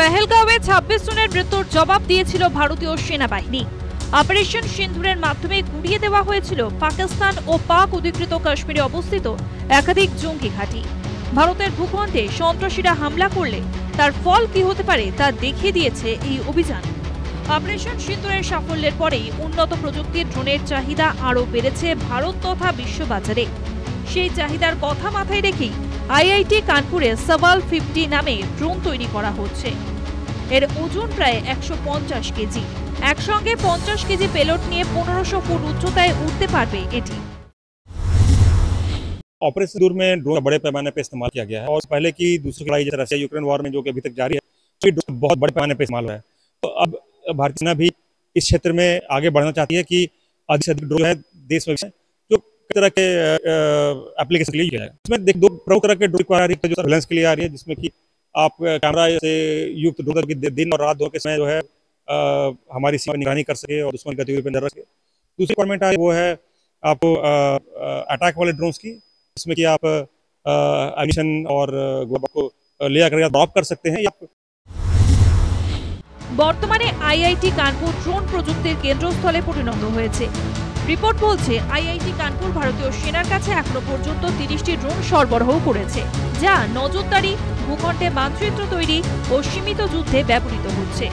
পেহেলগাঁওয়ে 26 জনের মৃত্যুর জবাব দিয়েছিল ভারতীয় সেনাবাহিনী। অপারেশন সিন্ধুরের মাধ্যমে গুড়িয়ে দেওয়া হয়েছিল পাকিস্তান ও পাক অধিকৃত কাশ্মীরে অবস্থিত একাধিক জঙ্গি ঘাঁটি। ভারতের ভূখণ্ডে সন্ত্রাসীরা হামলা করলে তার ফল কি হতে পারে তা দেখিয়ে দিয়েছে এই অভিযান। অপারেশন সিন্ধুরের সাফল্যের পরেই উন্নত প্রযুক্তির ড্রোনের চাহিদা আরও বেড়েছে ভারত তথা বিশ্ববাজারে। সেই চাহিদার কথা মাথায় রেখেই আইআইটি কানপুরে সওয়াল 50 নামে ড্রোন তৈরি করা হচ্ছে। এর ওজন প্রায় 150 কেজি। একসঙ্গে 50 কেজি পেলোড নিয়ে 1500 ফুট उच्चताয় उड़ते पारবে এটি। ऑपरेशन सिंदूर में ड्रोन बड़े पैमाने पर इस्तेमाल किया गया है और पहले की दूसरी लड़ाई जैसे रशिया यूक्रेन वॉर में जो कि अभी तक जारी है, ड्रोन बहुत बड़े पैमाने पर इस्तेमाल हुआ है। तो अब भारतीय सेना भी इस क्षेत्र में आगे बढ़ना चाहती है कि अधिक से अधिक ड्रोन है देश में जो कई तरह के एप्लीकेशन के लिए किया जाएगा। इसमें दो प्रमुख तरह के ड्रोन आ रही है, जो सर्वेलेंस के लिए आ रही है, जिसमें कि आप कैमरा से युक्त ड्रोन की दिन और रात दोनों के समय जो है हमारी सीमा निगरानी कर सके और दुश्मन गतिविधि पर नजर रख सके। दूसरी रिक्वायरमेंट है वो है आपको अटैक वाले ड्रोन्स की, जिसमें कि आप एमिशन और को ले आकर ड्रॉप कर सकते हैं। বর্তমানে আইআইটি কানপুর ড্রোন প্রযুক্তির কেন্দ্রস্থলে পরিণত হয়েছে। রিপোর্ট বলছে আইআইটি কানপুর ভারতীয় সেনার কাছে এখনো পর্যন্ত 30টি ড্রোন সরবরাহ করেছে, যা নজরদারি, ভূখণ্ডে মানচিত্র তৈরি ও সীমিত যুদ্ধে ব্যবহৃত হচ্ছে।